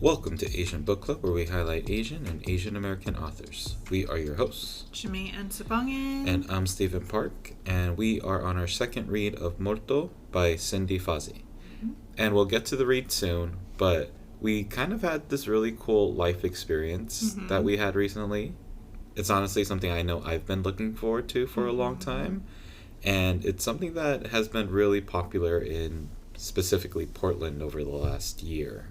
Welcome to Asian Book Club, where we highlight Asian and Asian American authors. We are your hosts, Jamae and Sabangan. and I'm Stephen Park, and we are on our second read of Morto by Cindy Fazzi. Mm-hmm. And we'll get to the read soon, but we kind of had this really cool life experience that we had recently. It's honestly something I know I've been looking forward to for a long time, and it's something that has been really popular in specifically Portland over the last year.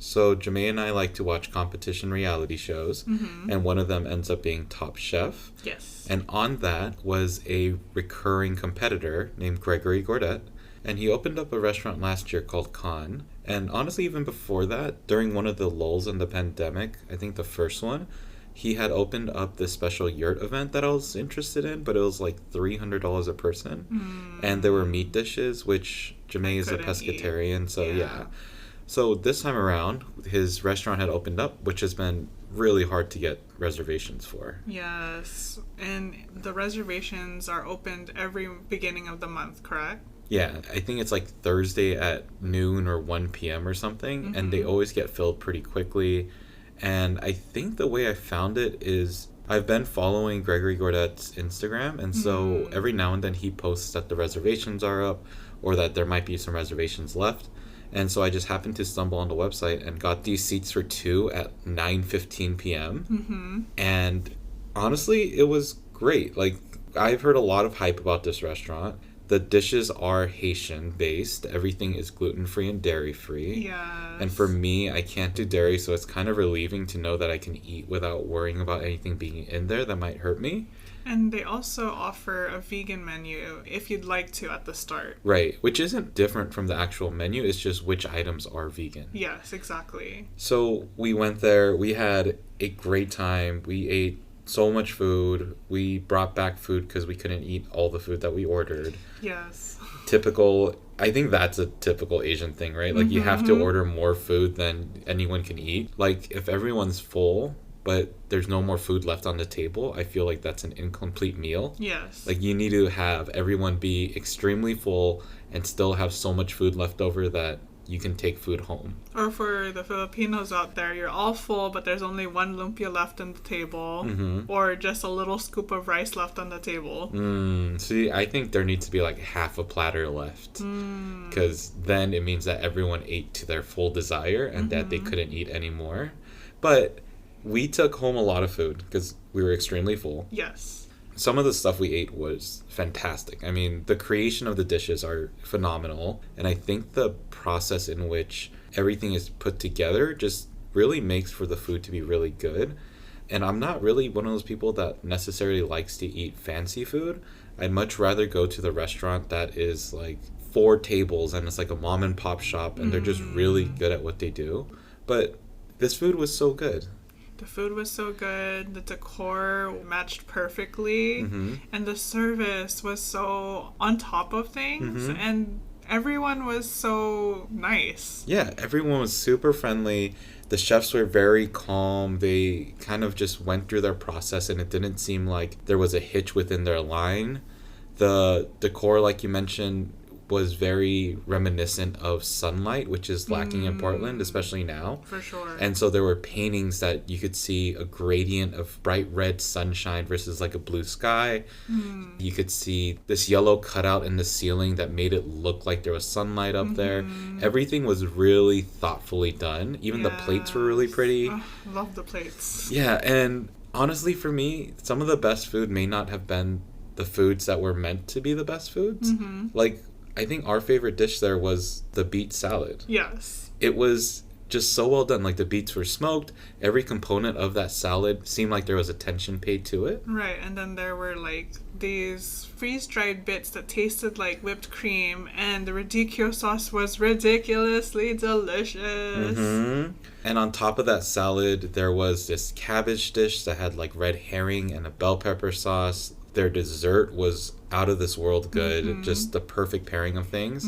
So Jamae and I like to watch competition reality shows, and one of them ends up being Top Chef. Yes. And on that was a recurring competitor named Gregory Gordet, and he opened up a restaurant last year called Khan. And honestly, even before that, during one of the lulls in the pandemic, I think the first one, he had opened up this special yurt event that I was interested in, but it was like $300 a person. And there were meat dishes, which Jamae is a pescatarian, so yeah. So this time around, his restaurant had opened up, which has been really hard to get reservations for. Yes. And the reservations are opened every beginning of the month, correct? Yeah, I think it's like Thursday at noon or 1 p.m. or something, and they always get filled pretty quickly. And I think the way I found it is I've been following Gregory Gordet's Instagram, and so every now and then he posts that the reservations are up or that there might be some reservations left. And so I just happened to stumble on the website and got these seats for two at 9:15 p.m. And honestly, it was great. Like, I've heard a lot of hype about this restaurant. The dishes are Haitian-based. Everything is gluten-free and dairy-free. Yes. And for me, I can't do dairy, so it's kind of relieving to know that I can eat without worrying about anything being in there that might hurt me. And they also offer a vegan menu if you'd like to at the start. Right, which isn't different from the actual menu. It's just which items are vegan. Yes, exactly. So we went there. We had a great time. We ate so much food. We brought back food because we couldn't eat all the food that we ordered. Yes. Typical. I think that's a typical Asian thing, right? Like, you have to order more food than anyone can eat. Like, if everyone's full but there's no more food left on the table, I feel like that's an incomplete meal. Yes. Like, you need to have everyone be extremely full and still have so much food left over that you can take food home. Or for the Filipinos out there, you're all full, but there's only one lumpia left on the table. Or just a little scoop of rice left on the table. See, I think there needs to be like half a platter left. Because then it means that everyone ate to their full desire and that they couldn't eat anymore. But we took home a lot of food because we were extremely full. Yes. Some of the stuff we ate was fantastic. I mean, the creation of the dishes are phenomenal. And I think the process in which everything is put together just really makes for the food to be really good. And I'm not really one of those people that necessarily likes to eat fancy food. I'd much rather go to the restaurant that is like 4 tables and it's like a mom and pop shop and they're just really good at what they do. But this food was so good. The food was so good, the decor matched perfectly, and the service was so on top of things, and everyone was so nice. Yeah, everyone was super friendly. The chefs were very calm. They kind of just went through their process, and it didn't seem like there was a hitch within their line. The decor, like you mentioned, was very reminiscent of sunlight, which is lacking in Portland, especially now. For sure. And so there were paintings that you could see a gradient of bright red sunshine versus like a blue sky. You could see this yellow cutout in the ceiling that made it look like there was sunlight up there. Everything was really thoughtfully done. Even the plates were really pretty. Oh, love the plates. Yeah, and honestly, for me, some of the best food may not have been the foods that were meant to be the best foods. Like, I think our favorite dish there was the beet salad. Yes. It was just so well done. Like, the beets were smoked. Every component of that salad seemed like there was attention paid to it. Right, and then there were like these freeze-dried bits that tasted like whipped cream, and the radicchio sauce was ridiculously delicious. And on top of that salad, there was this cabbage dish that had like red herring and a bell pepper sauce. Their dessert was out of this world good, just the perfect pairing of things.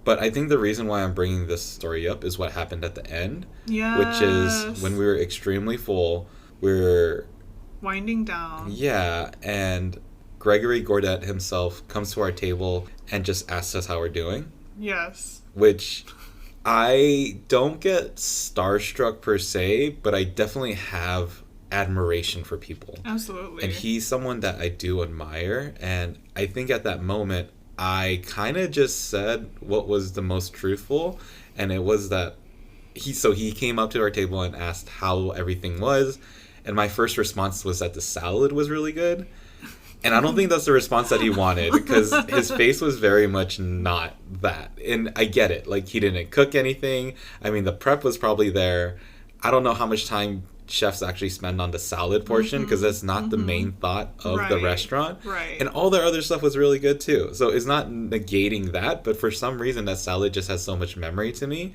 But I think the reason why I'm bringing this story up is what happened at the end, which is when we were extremely full, we're winding down. Yeah, and Gregory Gordet himself comes to our table and just asks us how we're doing. Yes. Which I don't get starstruck per se, but I definitely have admiration for people. Absolutely. And he's someone that I do admire. And I think at that moment, I kind of just said what was the most truthful. And it was that he came up to our table and asked how everything was. And my first response was that the salad was really good. And I don't think that's the response that he wanted, because his face was very much not that. And I get it. Like, he didn't cook anything. I mean, the prep was probably there. I don't know how much time chefs actually spend on the salad portion, because that's not the main thought of the restaurant. Right. And all their other stuff was really good too. So it's not negating that, but for some reason that salad just has so much memory to me.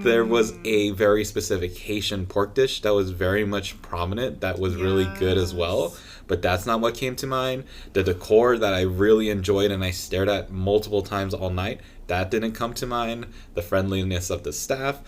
There was a very specific Haitian pork dish that was very much prominent that was really good as well. But that's not what came to mind. The decor that I really enjoyed and I stared at multiple times all night, that didn't come to mind. The friendliness of the staff,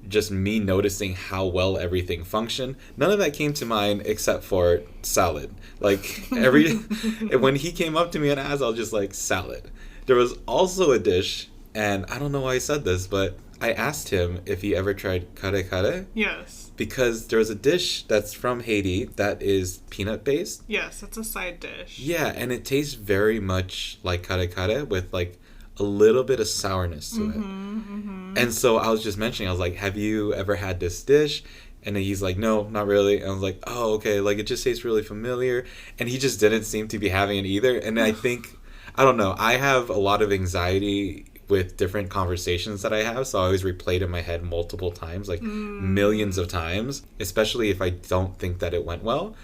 just me noticing how well everything functioned, none of that came to mind except for salad. Like, when he came up to me and asked, I was just like, salad. There was also a dish, and I don't know why I said this, but I asked him if he ever tried kare kare. Yes. Because there's a dish that's from Haiti that is peanut based. Yes, it's a side dish. Yeah, and it tastes very much like kare kare with like a little bit of sourness to it. And so I was just mentioning, I was like, have you ever had this dish? And then he's like, no, not really. And I was like, oh, okay, like it just tastes really familiar. And he just didn't seem to be having it either. And I think, I don't know, I have a lot of anxiety with different conversations that I have, so I always replay it in my head multiple times, like millions of times, especially if I don't think that it went well.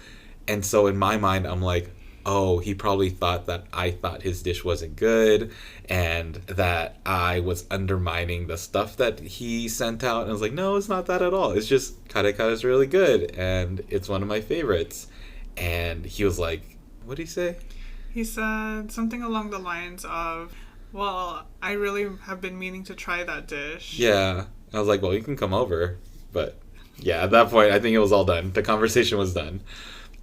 And so in my mind, I'm like, oh, he probably thought that I thought his dish wasn't good and that I was undermining the stuff that he sent out. And I was like, no, it's not that at all. It's just kare kare is really good and it's one of my favorites. And he was like, what did he say? He said something along the lines of, well, I really have been meaning to try that dish. Yeah. I was like, well, you can come over. But yeah, at that point, I think it was all done. The conversation was done.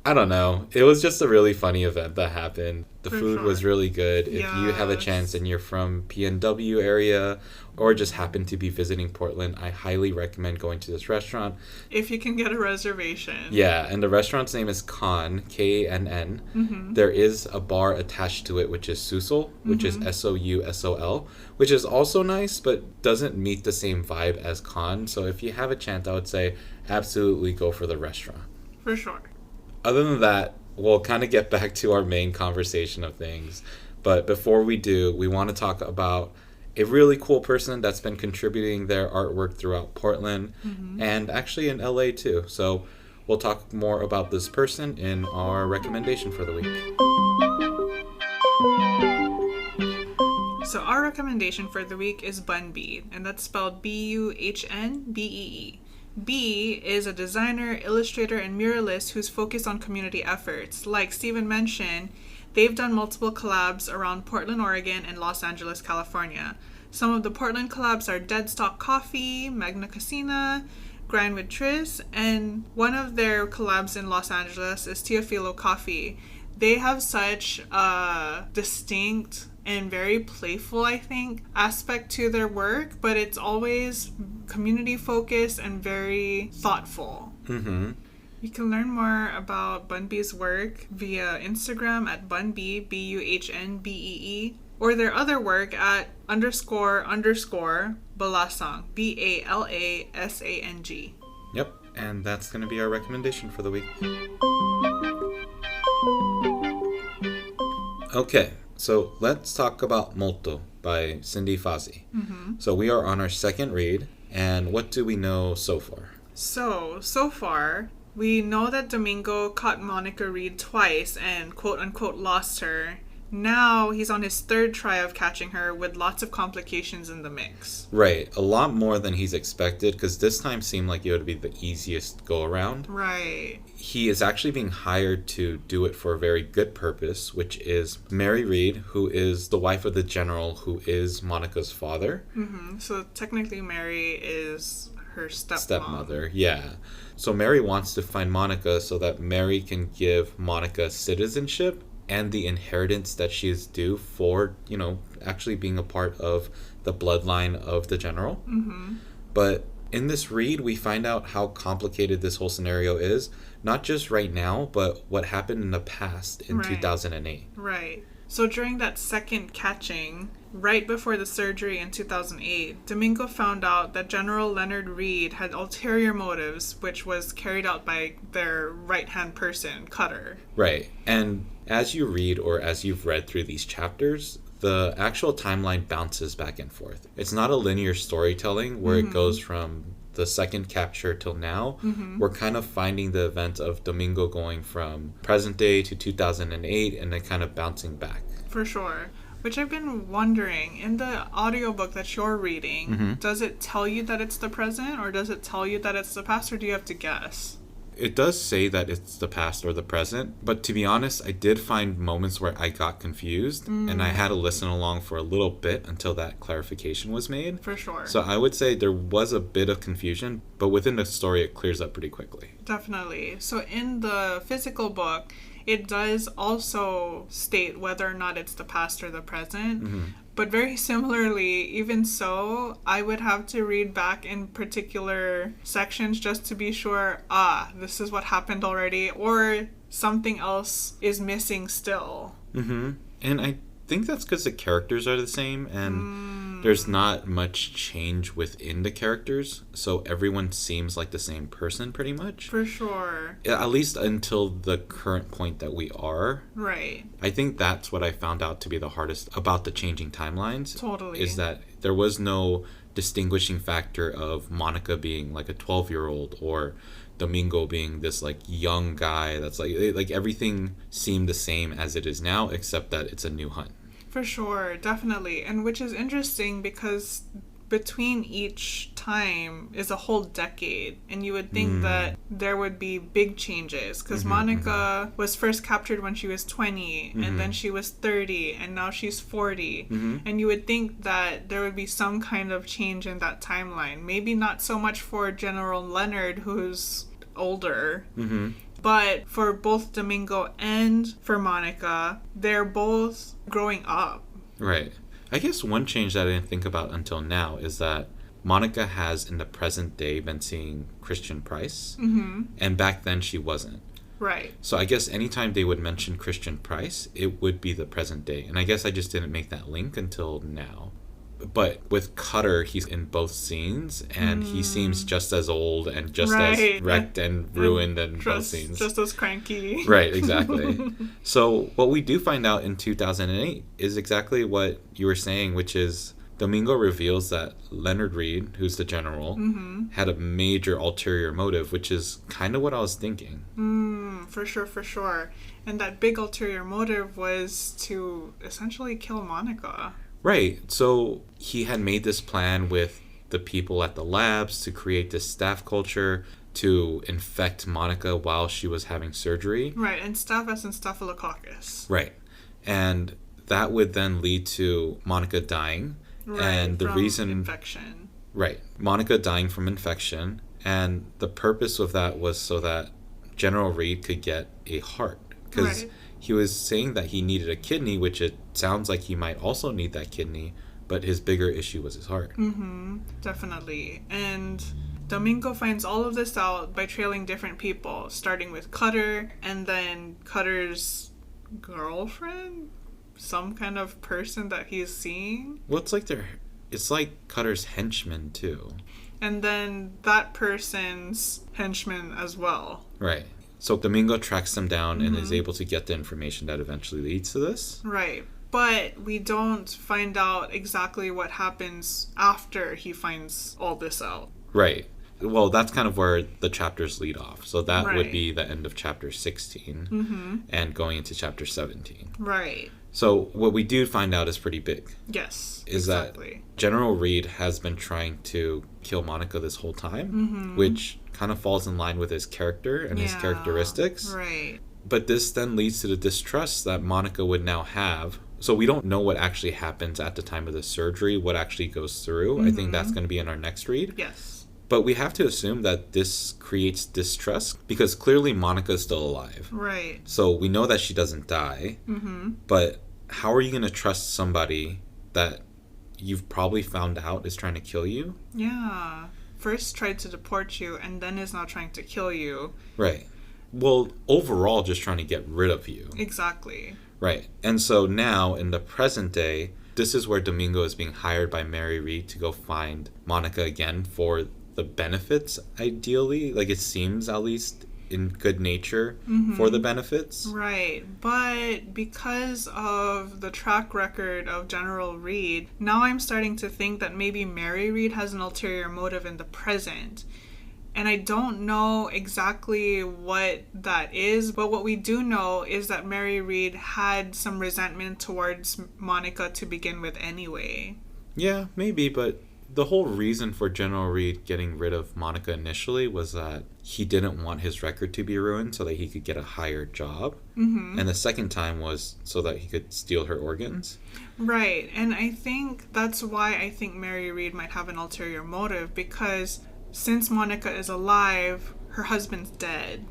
I don't know. It was just a really funny event that happened. The food was really good. If you have a chance and you're from PNW area or just happen to be visiting Portland, I highly recommend going to this restaurant. If you can get a reservation. Yeah, and the restaurant's name is Kann, K-A-N-N. There is a bar attached to it, which is Sousol, which is S-O-U-S-O-L, which is also nice, but doesn't meet the same vibe as Kann. So if you have a chance, I would say absolutely go for the restaurant. For sure. Other than that, we'll kind of get back to our main conversation of things. But before we do, we want to talk about a really cool person that's been contributing their artwork throughout Portland and actually in LA too. So we'll talk more about this person in our recommendation for the week. So our recommendation for the week is Bun B, and that's spelled B-U-H-N-B-E-E. B is a designer, illustrator, and muralist who's focused on community efforts. Like Steven mentioned, they've done multiple collabs around Portland, Oregon, and Los Angeles, California. Some of the Portland collabs are Dead Stock Coffee, Magna Casina, Grind with Tris, and one of their collabs in Los Angeles is Teofilo Coffee. They have such a distinct and very playful, I think, aspect to their work, but it's always community focused and very thoughtful. You can learn more about Bun B's work via Instagram at bunbee, B-U-H-N-B-E-E, or their other work at __balasang, B-A-L-A-S-A-N-G. Yep, and that's going to be our recommendation for the week. Okay. So let's talk about Molto by Cindy Fazzi. So we are on our second read, and what do we know so far? So far, we know that Domingo caught Monica Reed twice and quote-unquote lost her. Now he's on his third try of catching her with lots of complications in the mix. Right, a lot more than he's expected, because this time seemed like it would be the easiest go-around. Right. He is actually being hired to do it for a very good purpose, which is Mary Reed, who is the wife of the general who is Monica's father. So technically Mary is her stepmother, yeah. So Mary wants to find Monica so that Mary can give Monica citizenship and the inheritance that she is due for, actually being a part of the bloodline of the general. Mm-hmm. But in this read, we find out how complicated this whole scenario is, not just right now, but what happened in the past in 2008. Right. So during that second catching, right before the surgery in 2008, Domingo found out that General Leonard Reed had ulterior motives, which was carried out by their right-hand person, Cutter. Right. And as you read, or as you've read through these chapters, the actual timeline bounces back and forth. It's not a linear storytelling where it goes from the second capture till now. We're kind of finding the event of Domingo going from present day to 2008 and then kind of bouncing back. For sure. Which I've been wondering, in the audiobook that you're reading, does it tell you that it's the present, or does it tell you that it's the past, or do you have to guess? It does say that it's the past or the present, but to be honest, I did find moments where I got confused, and I had to listen along for a little bit until that clarification was made. For sure. So I would say there was a bit of confusion, but within the story, it clears up pretty quickly. Definitely. So in the physical book, it does also state whether or not it's the past or the present. But very similarly, even so, I would have to read back in particular sections just to be sure, this is what happened already, or something else is missing still. And I think that's because the characters are the same, and there's not much change within the characters, so everyone seems like the same person pretty much. For sure. At least until the current point that we are. Right. I think that's what I found out to be the hardest about the changing timelines. Totally. Is that there was no distinguishing factor of Monica being like a 12-year-old or Domingo being this like young guy that's like everything seemed the same as it is now, except that it's a new hunt. For sure, definitely. And which is interesting because between each time is a whole decade, and you would think that there would be big changes because Monica was first captured when she was 20 and then she was 30 and now she's 40, and you would think that there would be some kind of change in that timeline. Maybe not so much for General Leonard, who's older, but for both Domingo and for Monica, they're both growing up. Right. I guess one change that I didn't think about until now is that Monica has in the present day been seeing Christian Price, and back then she wasn't. Right. So I guess anytime they would mention Christian Price, it would be the present day. And I guess I just didn't make that link until now. But with Cutter, he's in both scenes, and he seems just as old and just as wrecked and ruined in both scenes. Just as cranky. Right, exactly. So what we do find out in 2008 is exactly what you were saying, which is Domingo reveals that Leonard Reed, who's the general, had a major ulterior motive, which is kind of what I was thinking. For sure. And that big ulterior motive was to essentially kill Monica. Right. So he had made this plan with the people at the labs to create this staff culture to infect Monica while she was having surgery. Right, and staph as in staphylococcus. Right. And that would then lead to Monica dying. Right, and the from reason infection. Right. Monica dying from infection, and the purpose of that was so that General Reed could get a heart, because he was saying that he needed a kidney, which it sounds like he might also need that kidney, but his bigger issue was his heart. Definitely. And Domingo finds all of this out by trailing different people, starting with Cutter, and then Cutter's girlfriend, some kind of person that he's seeing. Well, it's like Cutter's henchman too. And then that person's henchman as well. Right. So Domingo tracks them down and is able to get the information that eventually leads to this. Right. But we don't find out exactly what happens after he finds all this out. Right. Well, that's kind of where the chapters lead off. So that would be the end of chapter 16 and going into chapter 17. Right. So what we do find out is pretty big. Yes, is exactly. That General Reed has been trying to kill Monica this whole time, which kind of falls in line with his character and his characteristics. Right. But this then leads to the distrust that Monica would now have. So we don't know what actually happens at the time of the surgery, what actually goes through. I think that's going to be in our next read. Yes. But we have to assume that this creates distrust because clearly Monica is still alive. Right. So we know that she doesn't die. Mm-hmm. But how are you going to trust somebody that you've probably found out is trying to kill you? Yeah. First tried to deport you and then is now trying to kill you. Right. Well, overall, just trying to get rid of you. Exactly. Right. And so now, in the present day, this is where Domingo is being hired by Mary Read to go find Monica again for the benefits, ideally. Like, it seems, at least, in good nature for the benefits. Right. But because of the track record of General Reed, now I'm starting to think that maybe Mary Read has an ulterior motive in the present. And I don't know exactly what that is, but what we do know is that Mary Read had some resentment towards Monica to begin with anyway. Yeah, maybe, but the whole reason for General Reed getting rid of Monica initially was that he didn't want his record to be ruined so that he could get a higher job. Mm-hmm. And the second time was so that he could steal her organs. Right, and I think that's why I think Mary Read might have an ulterior motive, because since Monica is alive, her husband's dead.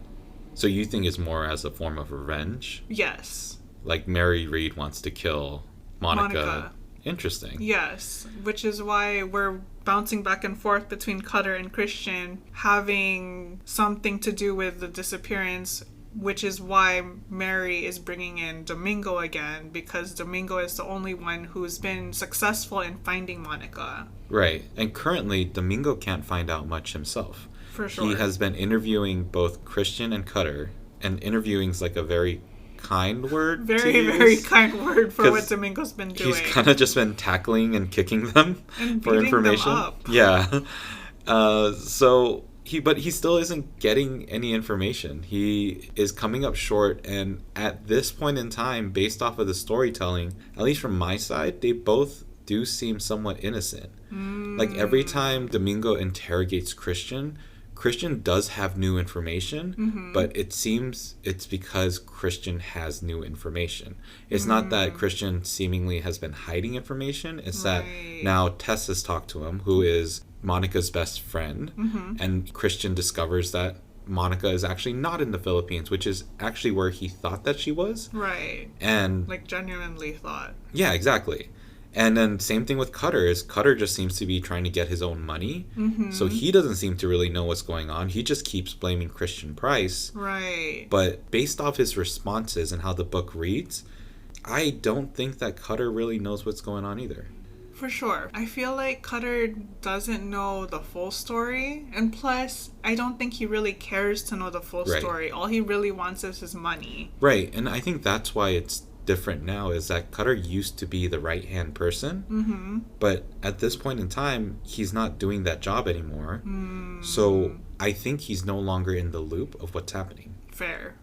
So you think it's more as a form of revenge? Yes. Like Mary Read wants to kill Monica. Interesting. Yes, which is why we're bouncing back and forth between Cutter and Christian having something to do with the disappearance, which is why Mary is bringing in Domingo again, because Domingo is the only one who's been successful in finding Monica. Right. And currently, Domingo can't find out much himself. For sure. He has been interviewing both Christian and Cutter, and interviewing's like a very kind word. Very kind word for what Domingo's been doing. He's kind of just been tackling and kicking them and for information. Them up. Yeah. But he still isn't getting any information. He is coming up short, and at this point in time, based off of the storytelling, at least from my side, they both do seem somewhat innocent. Like every time Domingo interrogates Christian does have new information, but it seems it's because Christian has new information. It's not that Christian seemingly has been hiding information. It's that now Tess has talked to him, who is Monica's best friend, and Christian discovers that Monica is actually not in the Philippines, which is actually where he thought that she was. Right. And like genuinely thought. Yeah, exactly. And then same thing with Cutter is Cutter just seems to be trying to get his own money. So he doesn't seem to really know what's going on. He just keeps blaming Christian Price. Right. But based off his responses and how the book reads, I don't think that Cutter really knows what's going on either. For sure. I feel like Cutter doesn't know the full story. And plus, I don't think he really cares to know the full story. All he really wants is his money. Right. And I think that's why it's different now, is that Cutter used to be the right-hand person, but at this point in time he's not doing that job anymore. So I think he's no longer in the loop of what's happening. Fair.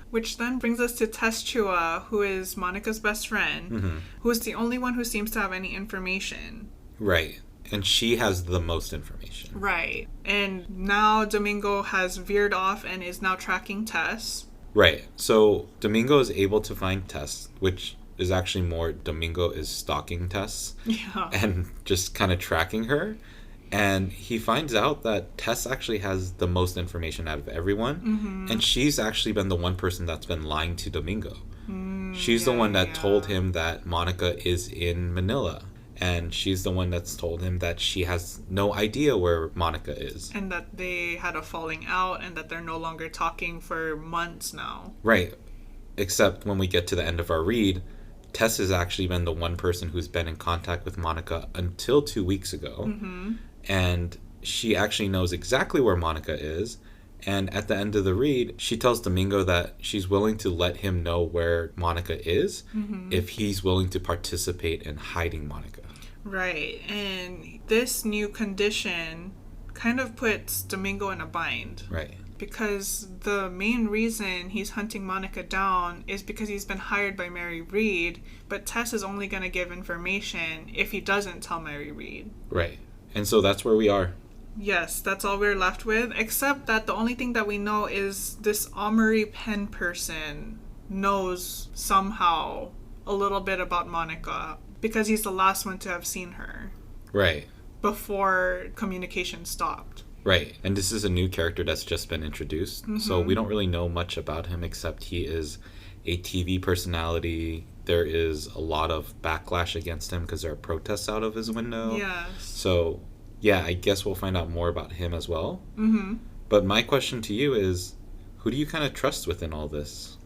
Which then brings us to Tess Chua, who is Monica's best friend, who is the only one who seems to have any information. Right. And she has the most information. Right. And now Domingo has veered off and is now tracking Tess. Right. So Domingo is able to find Tess, which is actually more Domingo is stalking Tess. Yeah. And just kind of tracking her. And he finds out that Tess actually has the most information out of everyone. And she's actually been the one person that's been lying to Domingo. She's the one that told him that Monica is in Manila. And she's the one that's told him that she has no idea where Monica is. And that they had a falling out and that they're no longer talking for months now. Right. Except when we get to the end of our read, Tess has actually been the one person who's been in contact with Monica until 2 weeks ago. And she actually knows exactly where Monica is. And at the end of the read, she tells Domingo that she's willing to let him know where Monica is if he's willing to participate in hiding Monica. Right. And this new condition kind of puts Domingo in a bind. Right. Because the main reason he's hunting Monica down is because he's been hired by Mary Read, but Tess is only going to give information if he doesn't tell Mary Read. Right. And so that's where we are. Yes, that's all we're left with, except that the only thing that we know is this Amory Penn person knows somehow a little bit about Monica because he's the last one to have seen her. Right. before communication stopped. Right. And this is a new character that's just been introduced. So we don't really know much about him except he is a TV personality. There is a lot of backlash against him because there are protests out of his window. Yes. So, yeah, I guess we'll find out more about him as well. But my question to you is, who do you kind of trust within all this?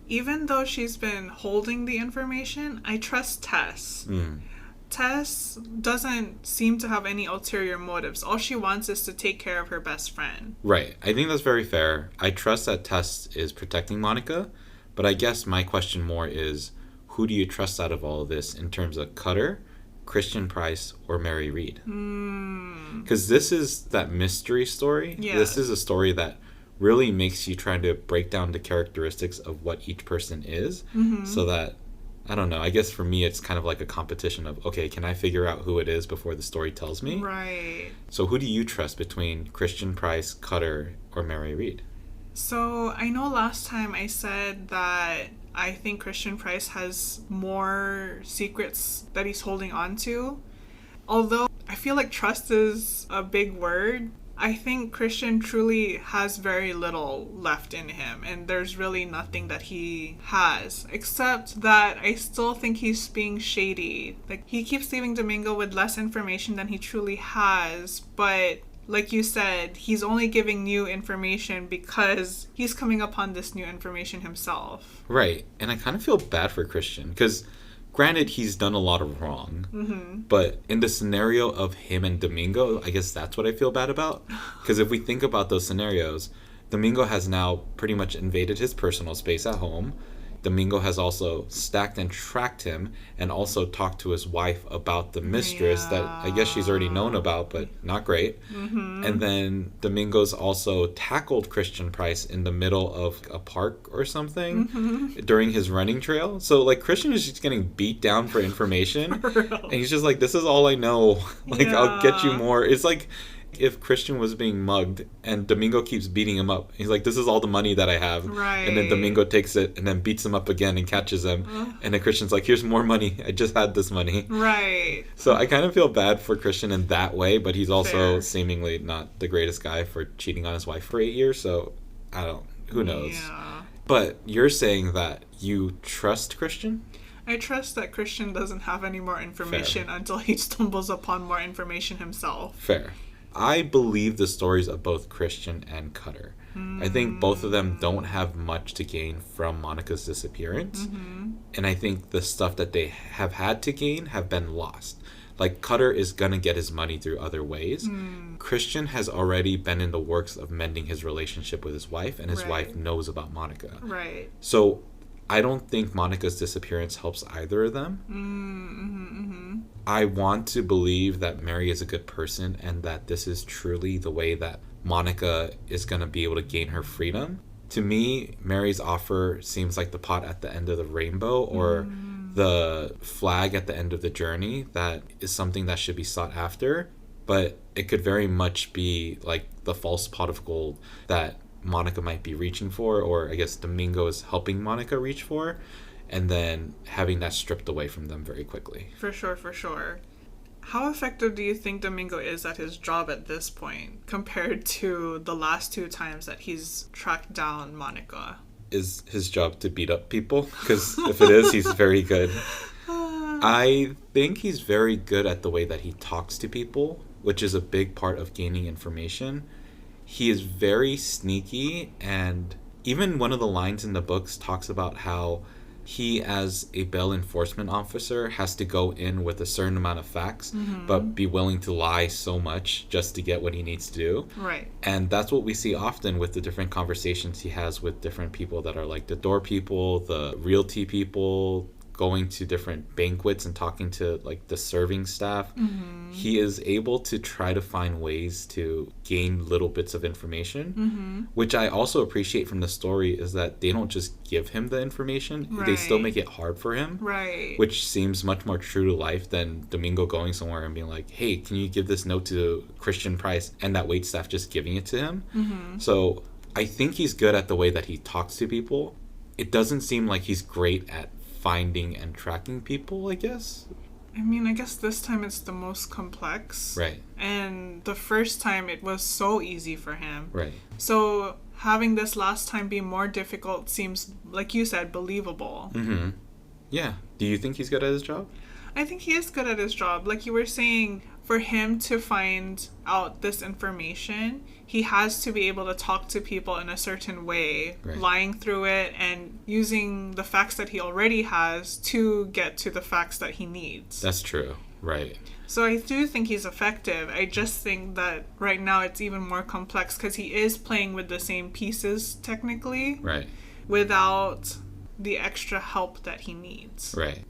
Even though she's been holding the information, I trust Tess. Tess doesn't seem to have any ulterior motives. All she wants is to take care of her best friend. Right. I think that's very fair. I trust that Tess is protecting Monica, but I guess my question more is, who do you trust out of all of this in terms of Cutter, Christian Price, or Mary Reed? Because this is that mystery story. Yes. This is a story that really makes you try to break down the characteristics of what each person is so that, I don't know, I guess for me it's kind of like a competition of, okay, can I figure out who it is before the story tells me? Right. So who do you trust between Christian Price, Cutter, or Mary Reed? So I know last time I said that I think Christian Price has more secrets that he's holding on to. Although I feel like trust is a big word, I think Christian truly has very little left in him, and there's really nothing that he has, except that I still think he's being shady. Like, he keeps leaving Domingo with less information than he truly has, but like you said, he's only giving new information because he's coming upon this new information himself. Right. And I kind of feel bad for Christian because, granted, he's done a lot of wrong. But in the scenario of him and Domingo, I guess that's what I feel bad about. Because if we think about those scenarios, Domingo has now pretty much invaded his personal space at home. Domingo has also stacked and tracked him and also talked to his wife about the mistress that I guess she's already known about, but not great. And then Domingo's also tackled Christian Price in the middle of a park or something during his running trail. So, like, Christian is just getting beat down for information. And he's just like, this is all I know. Like, I'll get you more. It's like if Christian was being mugged and Domingo keeps beating him up. He's like, this is all the money that I have. Right. And then Domingo takes it and then beats him up again and catches him. And then Christian's like, here's more money. I just had this money. Right. So I kind of feel bad for Christian in that way, but he's also Fair. seemingly not the greatest guy for cheating on his wife for 8 years. So who knows? Yeah. But you're saying that you trust Christian? I trust that Christian doesn't have any more information until he stumbles upon more information himself. Fair. I believe the stories of both Christian and Cutter. I think both of them don't have much to gain from Monica's disappearance. And I think the stuff that they have had to gain have been lost. Like, Cutter is going to get his money through other ways. Christian has already been in the works of mending his relationship with his wife, and his wife knows about Monica. Right. So I don't think Monica's disappearance helps either of them. I want to believe that Mary is a good person and that this is truly the way that Monica is going to be able to gain her freedom. To me, Mary's offer seems like the pot at the end of the rainbow, or the flag at the end of the journey that is something that should be sought after. But it could very much be like the false pot of gold that Monica might be reaching for, or I guess Domingo is helping Monica reach for, and then having that stripped away from them very quickly. For sure, for sure. How effective do you think Domingo is at his job at this point compared to the last 2 times that he's tracked down Monica? Is his job to beat up people? Because if it is, he's very good. I think he's very good at the way that he talks to people, which is a big part of gaining information. He is very sneaky, and even one of the lines in the books talks about how he, as a bail enforcement officer, has to go in with a certain amount of facts, but be willing to lie so much just to get what he needs to do. Right. And that's what we see often with the different conversations he has with different people that are like the door people, the realty people, going to different banquets and talking to like the serving staff. He is able to try to find ways to gain little bits of information, which I also appreciate from the story is that they don't just give him the information, they still make it hard for him, which seems much more true to life than Domingo going somewhere and being like, hey, can you give this note to Christian Price, and that waitstaff just giving it to him. So I think he's good at the way that he talks to people. It doesn't seem like he's great at finding and tracking people, I guess. I mean, I guess this time it's the most complex. Right. And the first time it was so easy for him. Right. So having this last time be more difficult seems, like you said, believable. Mm-hmm. Yeah. Do you think he's good at his job? I think he is good at his job. Like you were saying, for him to find out this information, he has to be able to talk to people in a certain way, right. lying through it and using the facts that he already has to get to the facts that he needs. That's true. Right. So I do think he's effective. I just think that right now it's even more complex because he is playing with the same pieces technically. Right. Without the extra help that he needs. Right.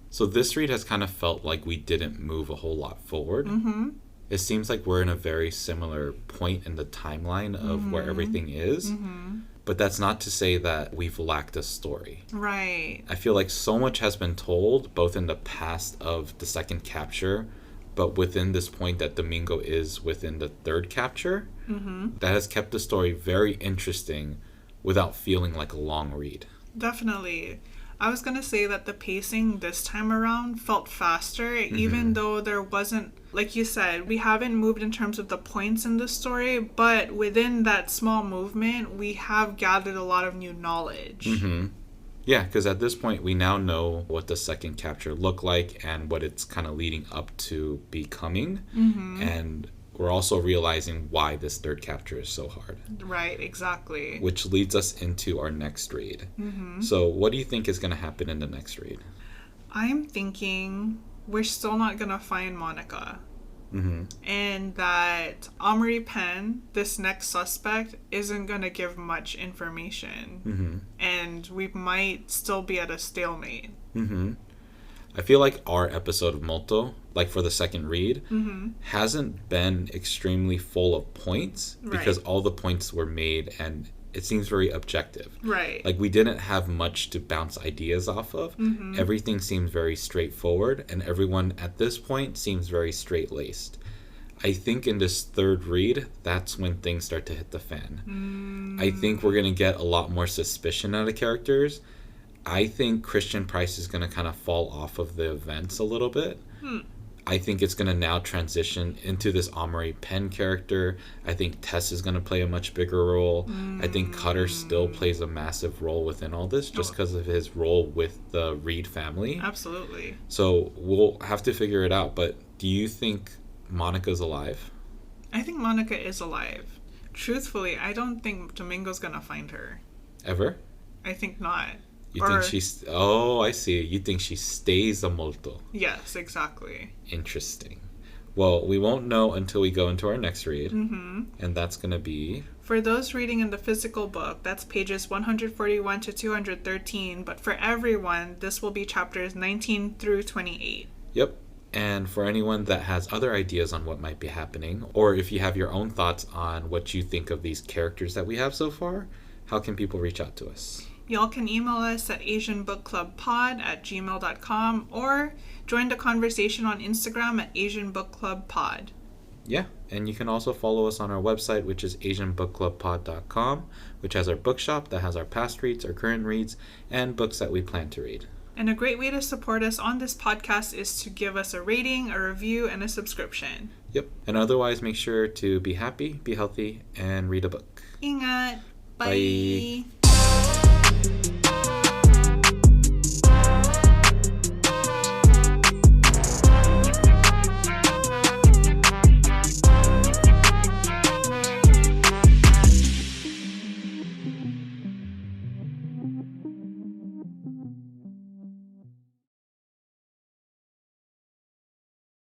So this read has kind of felt like we didn't move a whole lot forward. Mm-hmm. It seems like we're in a very similar point in the timeline of mm-hmm. where everything is. Mm-hmm. But that's not to say that we've lacked a story. Right. I feel like so much has been told, both in the past of the second capture, but within this point that Domingo is within the third capture, mm-hmm. that has kept the story very interesting without feeling like a long read. Definitely. I was going to say that the pacing this time around felt faster, mm-hmm. even though there wasn't, like you said, we haven't moved in terms of the points in the story, but within that small movement, we have gathered a lot of new knowledge. Mm-hmm. Yeah, because at this point, we now know what the second capture looked like and what it's kind of leading up to becoming. Mm-hmm. And we're also realizing why this third capture is so hard. Right, exactly. Which leads us into our next read. Mm-hmm. So what do you think is going to happen in the next read? I'm thinking we're still not going to find Monica. Mm-hmm. And that Omri Penn, this next suspect, isn't going to give much information. Mm-hmm. And we might still be at a stalemate. Mm-hmm. I feel like our episode of Molto, like for the second read, mm-hmm. hasn't been extremely full of points because all the points were made and it seems very objective. Right. Like we didn't have much to bounce ideas off of. Mm-hmm. Everything seems very straightforward and everyone at this point seems very straight-laced. I think in this third read, that's when things start to hit the fan. I think we're going to get a lot more suspicion out of characters. I think Christian Price is going to kind of fall off of the events a little bit. I think it's going to now transition into this Omri Penn character. I think Tess is going to play a much bigger role. I think Cutter still plays a massive role within all this just because of his role with the Reed family. Absolutely. So we'll have to figure it out. But do you think Monica's alive? I think Monica is alive. Truthfully, I don't think Domingo's going to find her. Ever? I think not. You think she's... Oh, I see. You think she stays a molto. Yes, exactly. Interesting. Well, we won't know until we go into our next read. Mm-hmm. And that's going to be... For those reading in the physical book, that's pages 141 to 213. But for everyone, this will be chapters 19 through 28. Yep. And for anyone that has other ideas on what might be happening, or if you have your own thoughts on what you think of these characters that we have so far, how can people reach out to us? Y'all can email us at asianbookclubpod@gmail.com or join the conversation on Instagram at asianbookclubpod. Yeah, and you can also follow us on our website, which is asianbookclubpod.com, which has our bookshop that has our past reads, our current reads, and books that we plan to read. And a great way to support us on this podcast is to give us a rating, a review, and a subscription. Yep, and otherwise make sure to be happy, be healthy, and read a book. Ingat! Bye. Bye.